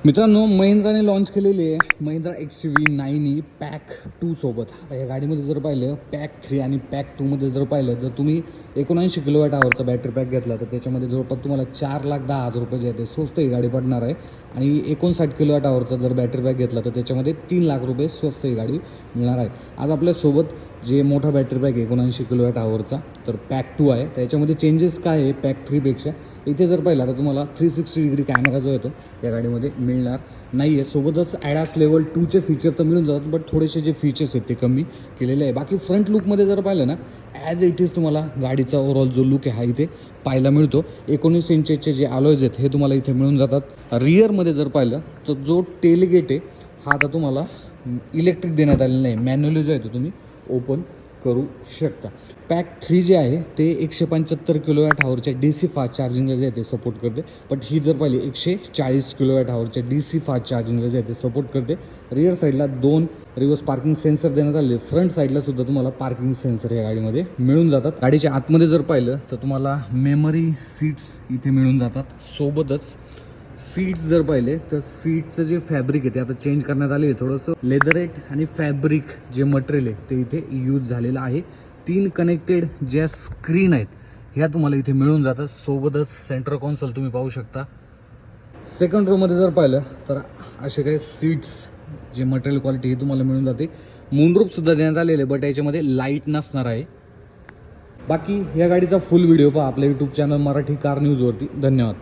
मित्रांनो, महिंद्राने लॉन्च केलेली आहे महिंद्रा XUV9e पॅक 2 सोबत. आता या गाडीमध्ये जर पाहिलं पॅक 3 आणि पॅक 2मध्ये जर पाहिलं, जर तुम्ही 79 किलोवॅट आवरचा बॅटरी पॅक घेतला तर त्याच्यामध्ये जवळपास तुम्हाला 4,10,000 रुपये जे आहे ते स्वस्त ही गाडी पडणार आहे. आणि 59 किलोवॅट आवरचा जर बॅटरी पॅक घेतला तर त्याच्यामध्ये 3 लाख रुपये स्वस्त ही गाडी मिळणार आहे. आज आपल्यासोबत जे मोठा बॅटरी पॅक 79 किलोवॅट आवरचा तर पॅक 2 आहे. त्याच्यामध्ये चेंजेस काय आहे पॅक 3पेक्षा, इथे जर पाहिला तर तुम्हाला 360 डिग्री कॅमेरा जो येतो या गाडीमध्ये मिळणार नाही आहे. सोबतच ॲडास लेवल 2चे फीचर तर मिळून जातात, बट थोडेसे जे फीचर्स आहेत ते कमी केलेले आहे. बाकी फ्रंट लुकमध्ये जर पाहिलं ना, ॲज इट इज तुम्हाला गाडीचा ओव्हरऑल जो लुक आहे हा इथे पाहायला मिळतो. 19 इंचेसचे जे अलॉयज आहेत हे तुम्हाला इथे मिळून जातात. रिअरमध्ये जर पाहिलं तर जो टेलगेट आहे हा आता तुम्हाला इलेक्ट्रिक देण्यात आलेला नाही, मॅन्युअली जो आहे तो तुम्ही ओपन करू शकता. पॅक 3 जे आहे ते 175 किलोवॅट आवरच्या DC फास्ट चार्जिंगला जे आहे ते सपोर्ट करते. बट ही जर पाहिली 140 किलोवॅट आवरच्या DC फास्ट चार्जिंगला जे आहे ते सपोर्ट करते. रिअर साईडला 2 रिव्हर्स पार्किंग सेन्सर देण्यात आले. फ्रंट साईडला सुद्धा तुम्हाला पार्किंग सेन्सर या गाडीमध्ये मिळून जातात. गाडीच्या आतमध्ये जर पाहिलं तर तुम्हाला मेमरी सीट्स इथे मिळून जातात. सोबतच सीट्स जर पाहिले तर सीटचं जे फॅब्रिक आहे ते आता चेंज करण्यात आले आहे. थोडंसं लेदरेट आणि फॅब्रिक जे मटेरियल आहे ते इथे यूज झालेलं आहे. 3 कनेक्टेड ज्या स्क्रीन आहेत ह्या तुम्हाला इथे मिळून जातात. सोबतच सेंटर कॉन्सोल तुम्ही पाहू शकता. सेकंड रोमध्ये जर पाहिलं तर असे काही सीट्स जे मटेरियल क्वालिटी ही तुम्हाला मिळून जाते. मूनरूफसुद्धा देण्यात आलेले, बट याच्यामध्ये लाईट नसणार आहे. बाकी या गाडीचा फुल व्हिडिओ पहा आपल्या यूट्यूब चॅनल मराठी कार न्यूजवरती. धन्यवाद.